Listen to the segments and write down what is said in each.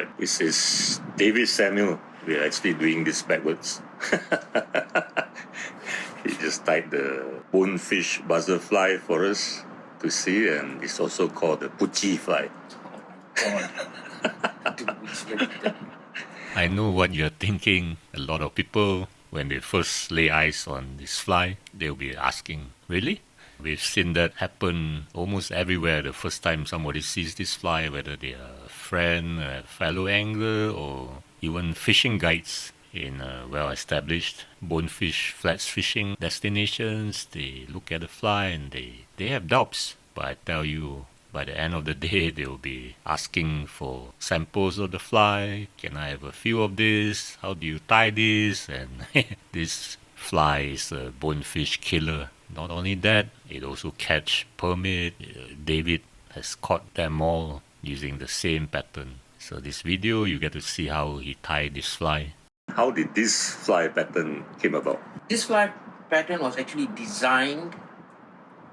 right. This is David Samuel. We are actually doing this backwards. He just tied the bonefish buzzerfly for us to see, and it's also called the puchi fly. I know what you're thinking. A lot of people, when they first lay eyes on this fly, they'll be asking, really? We've seen that happen almost everywhere the first time somebody sees this fly, whether they are a friend, a fellow angler, or even fishing guides in well-established bonefish flats fishing destinations. They look at the fly and they have doubts. But I tell you, by the end of the day, they'll be asking for samples of the fly. Can I have a few of this? How do you tie this? And this fly is a bonefish killer. Not only that, it also catch permit. David has caught them all using the same pattern. So this video, you get to see how he tied this fly. How did this fly pattern came about? This fly pattern was actually designed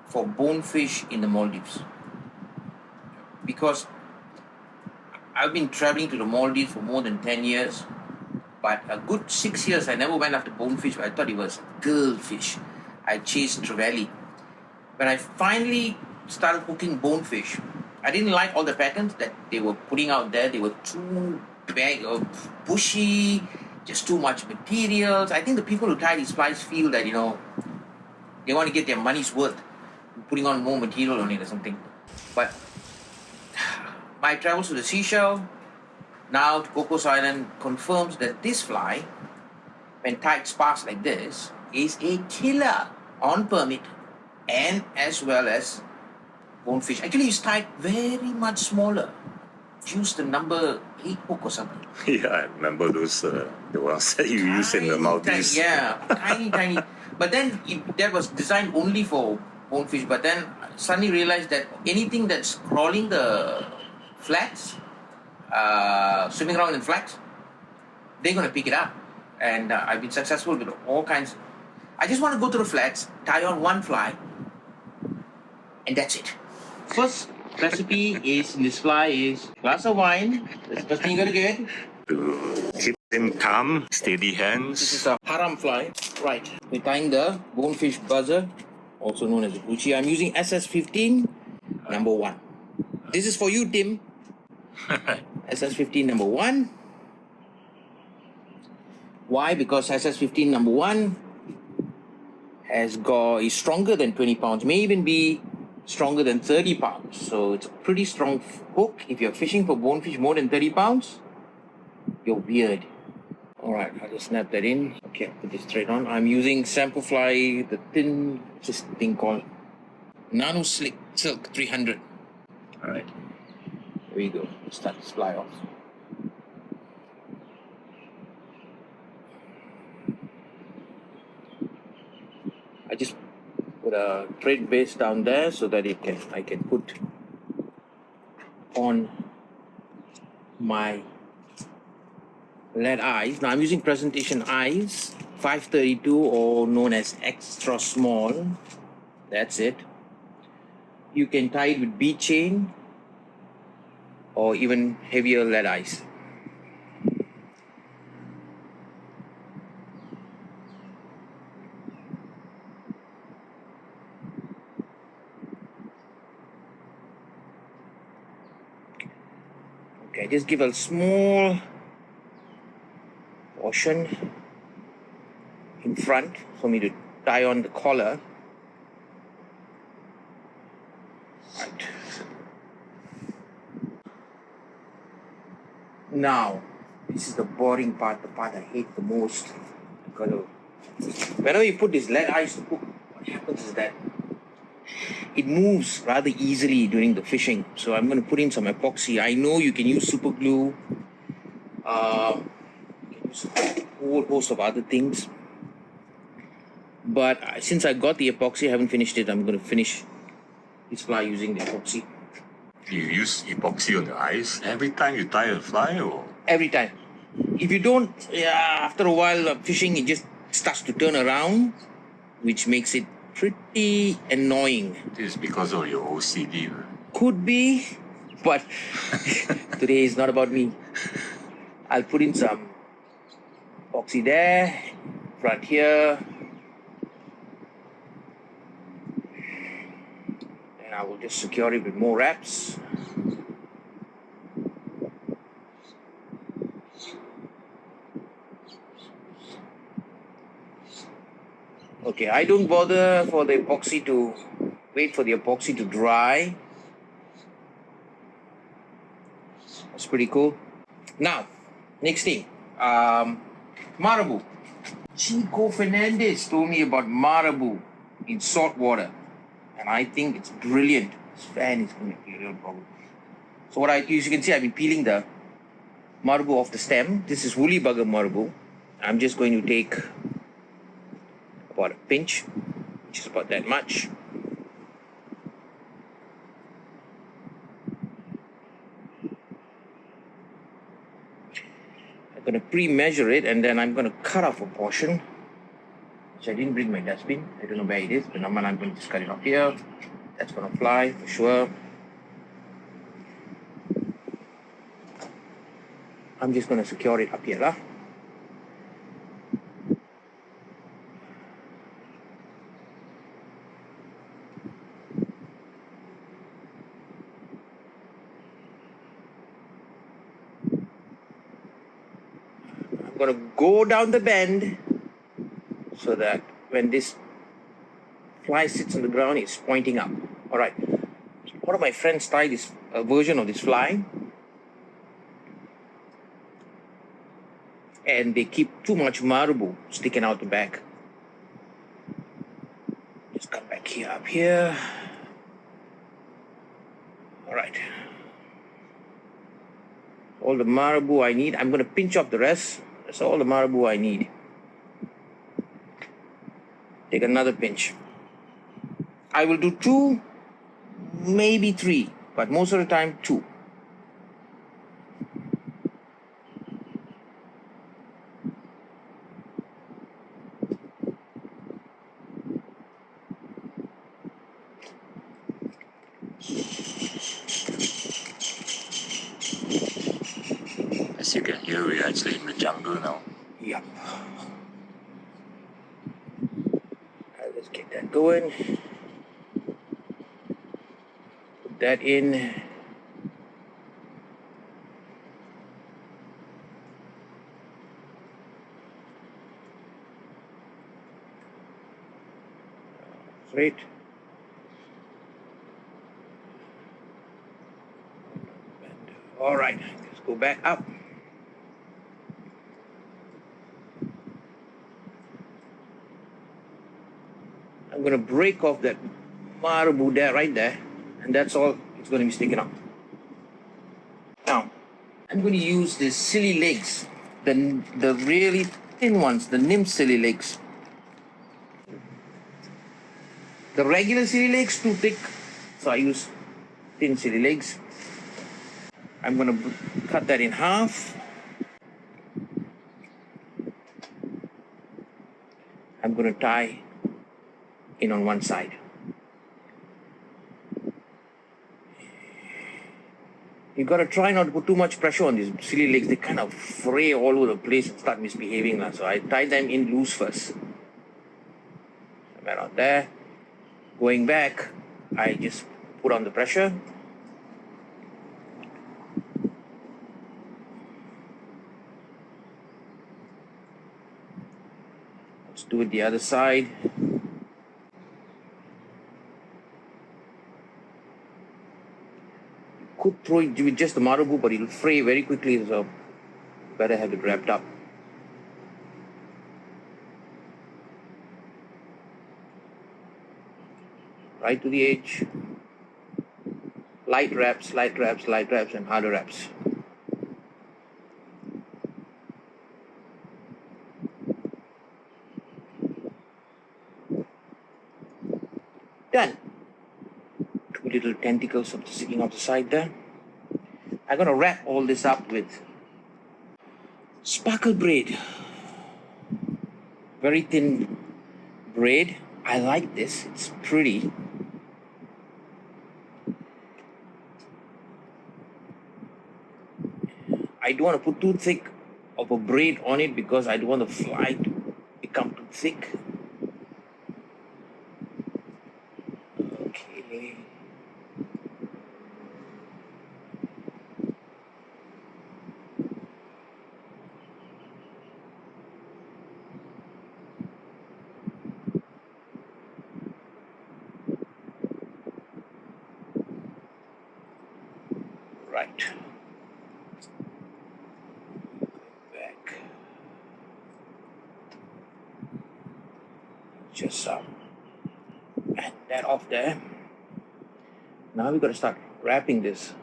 for bonefish in the Maldives. Because I've been traveling to the Maldives for more than 10 years. But a good 6 years, I never went after bonefish, but I thought it was girlfish. I chased trevally. When I finally started hooking bonefish, I didn't like all the patterns that they were putting out there. They were too bushy, just too much materials. I think the people who tie these flies feel that, they want to get their money's worth, putting on more material on it or something. But my travels to the seashell, now to Cocos Island, confirms that this fly, when tied sparse like this, is a killer on permit and as well as bonefish. Actually, it's tied very much smaller. Use the number 8 hook or something. Yeah, I remember those, the ones that you use in the Maldives. Tiny. But then that was designed only for bonefish. But then I suddenly realized that anything that's crawling the flats, swimming around in flats, they're going to pick it up. And I've been successful with all kinds. I just want to go to the flats, tie on one fly, and that's it. First recipe is in this fly is glass of wine. That's the first thing you're gonna get. To keep them calm, steady hands. This is a haram fly. Right. We're tying the bonefish buzzer, also known as the puchi. I'm using SS15 number 1. This is for you, Tim. SS15 number 1. Why? Because SS15 number 1 is stronger than 20 pounds, may even be stronger than 30 pounds. So it's a pretty strong hook. If you're fishing for bonefish more than 30 pounds, you're weird. Alright, I'll just snap that in. Okay, I'll put this thread on. I'm using sample fly, the thin, this thing called Nano Slick Silk 300. Alright, here we go. Let's start this fly off. I just put a thread base down there so that I can put on my lead eyes. Now I'm using presentation eyes, 532 or known as extra small. That's it. You can tie it with bead chain or even heavier lead eyes. Okay, just give a small portion in front for me to tie on the collar. Right. Now, this is the boring part, the part I hate the most. Because whenever you put this lead eyes to hook, what happens is that it moves rather easily during the fishing. So I'm going to put in some epoxy. I know you can use super glue. You can use a whole host of other things. But since I got the epoxy, I haven't finished it. I'm going to finish this fly using the epoxy. You use epoxy on the eyes every time you tie a fly, or? Every time. If you don't, after a while of fishing, it just starts to turn around, which makes it pretty annoying. This is because of your OCD. Could be, but today is not about me. I'll put in some epoxy there, front here, and I will just secure it with more wraps. Okay, I don't bother for the epoxy to wait for the epoxy to dry. That's pretty cool. Now, next thing, Marabu. Chico Fernandez told me about Marabu in salt water, and I think it's brilliant. This fan is going to be a real problem. So as you can see, I've been peeling the Marabu off the stem. This is woolly bugger Marabu. I'm just going to take about a pinch, which is about that much. I'm going to pre-measure it, and then I'm going to cut off a portion, which I didn't bring my dustbin. I don't know where it is, but I'm going to just cut it off here. That's going to fly for sure. I'm just going to secure it up here. I'm going to go down the bend so that when this fly sits on the ground, it's pointing up. All right. One of my friends tried this version of this fly, and they keep too much Marabu sticking out the back. Just come back here, up here. All right. All the Marabu I need. I'm going to pinch off the rest. That's all the Marabu I need. Take another pinch. I will do 2, maybe 3, but most of the time 2. As you can hear, we're actually in the jungle now. Yep. Let's get that going. Put that in. Great. All right, let's go back up. I'm going to break off that Marabu there, right there, and that's all it's going to be sticking up. Now, I'm going to use the silly legs, the really thin ones, the nymph silly legs. The regular silly legs too thick, so I use thin silly legs. I'm going to cut that in half. I'm going to tie in on one side. You got to try not to put too much pressure on these silly legs. They kind of fray all over the place and start misbehaving. So I tie them in loose first. Around there. Going back, I just put on the pressure. Let's do it the other side. Could throw it with just the Marabu, but it'll fray very quickly, so better have it wrapped up. Right to the edge. Light wraps, light wraps, light wraps, and harder wraps. Done. 2 little tentacles sticking off the side there. I'm going to wrap all this up with sparkle braid. Very thin braid. I like this. It's pretty. I don't want to put too thick of a braid on it because I don't want the fly to become too thick. Okay. Right. Back. Just and that off there. Now we got to start wrapping this.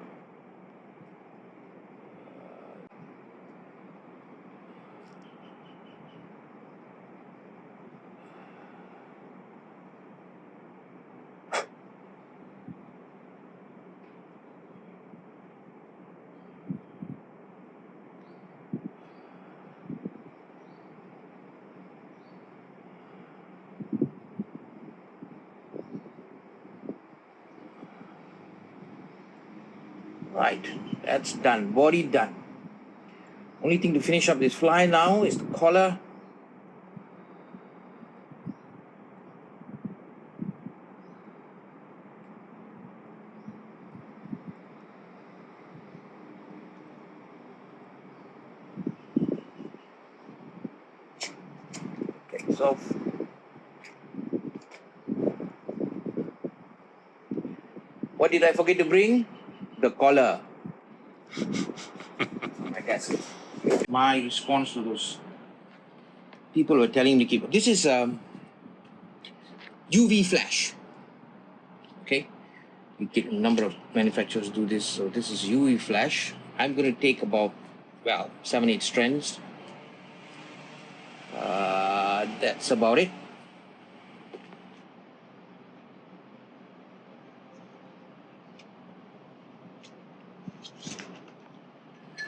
Right, that's done. Body done. Only thing to finish up this fly now is the collar. Okay, so what did I forget to bring? The collar. I guess my response to those people were telling me to keep. This is UV flash. Okay, you get a number of manufacturers do this. So this is UV flash. I'm going to take about 7-8 strands. That's about it.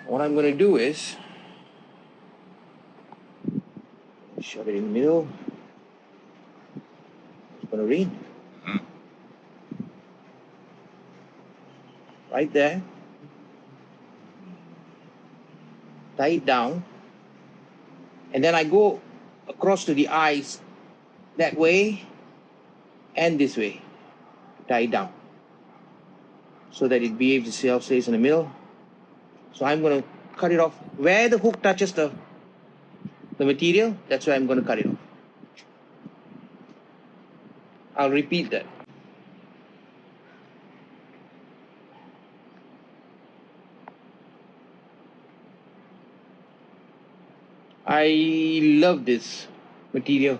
What I'm going to do is shove it in the middle. It's going to rain. Right there. Tie it down. And then I go across to the eyes that way and this way. Tie it down. So that it behaves itself, stays in the middle. So I'm going to cut it off. Where the hook touches the material, that's where I'm going to cut it off. I'll repeat that. I love this material.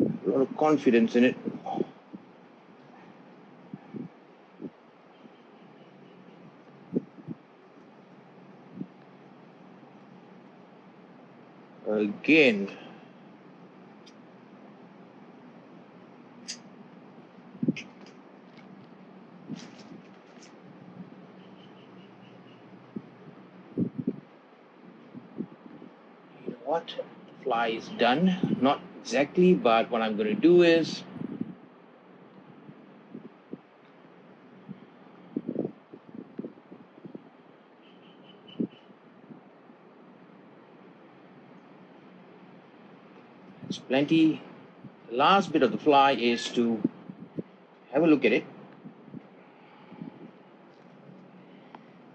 A lot of confidence in it. Again. You know what? The fly is done. Not exactly, but what I'm going to do is it's plenty. The last bit of the fly is to have a look at it.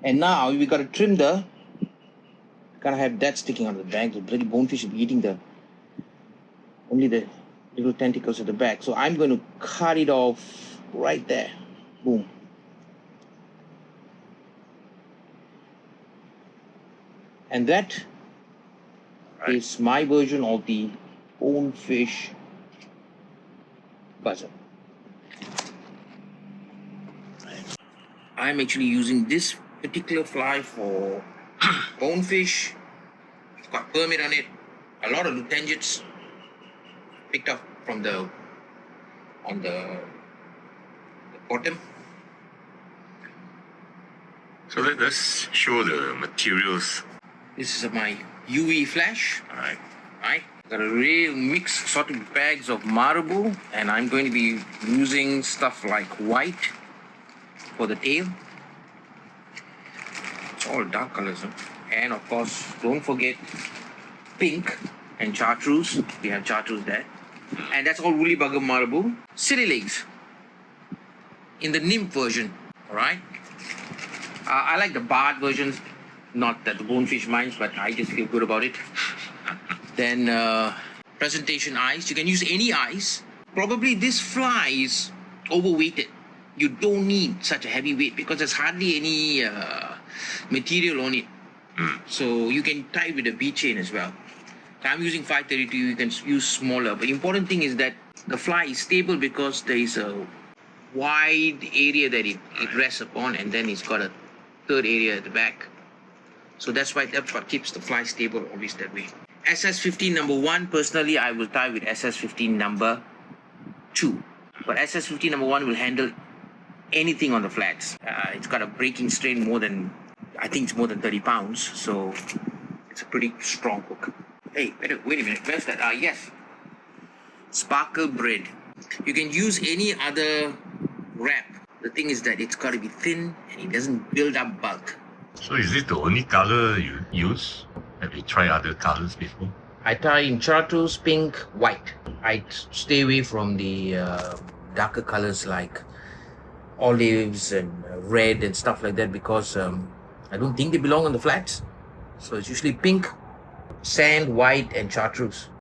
And now we got to trim the. Kind of have that sticking out of the back. The bloody bonefish will be eating only the little tentacles at the back. So I'm going to cut it off right there. Boom. And that is my version of the bonefish buzzer. I'm actually using this particular fly for bonefish. It's got permit on it. A lot of lutangets picked up from on the bottom. So let us show the materials. This is my UV flash. Alright. Got a real mix sorted bags of marabou, and I'm going to be using stuff like white for the tail. It's all dark colors, huh? And of course, don't forget pink and chartreuse. We have chartreuse there. And that's all woolly bugger marabou. Silly legs in the nymph version. Alright? I like the barred versions, not that the bonefish minds, but I just feel good about it. Then presentation eyes. You can use any eyes. Probably this fly is overweighted. You don't need such a heavy weight because there's hardly any material on it. So you can tie it with a V chain as well. So I'm using 532, you can use smaller. But the important thing is that the fly is stable because there is a wide area that it rests upon, and then it's got a third area at the back. So that's what keeps the fly stable always that way. SS15 number 1, personally I will tie with SS15 number 2. But SS15 number 1 will handle anything on the flats. It's got a breaking strain I think it's more than 30 pounds, so it's a pretty strong hook. Hey, wait a minute, where's that? Yes. Sparkle bread. You can use any other wrap. The thing is that it's got to be thin and it doesn't build up bulk. So is this the only color you use? Have you tried other colors before? I tie in chartreuse, pink, white. I stay away from the darker colors like olives and red and stuff like that because I don't think they belong on the flats. So it's usually pink, sand, white and chartreuse.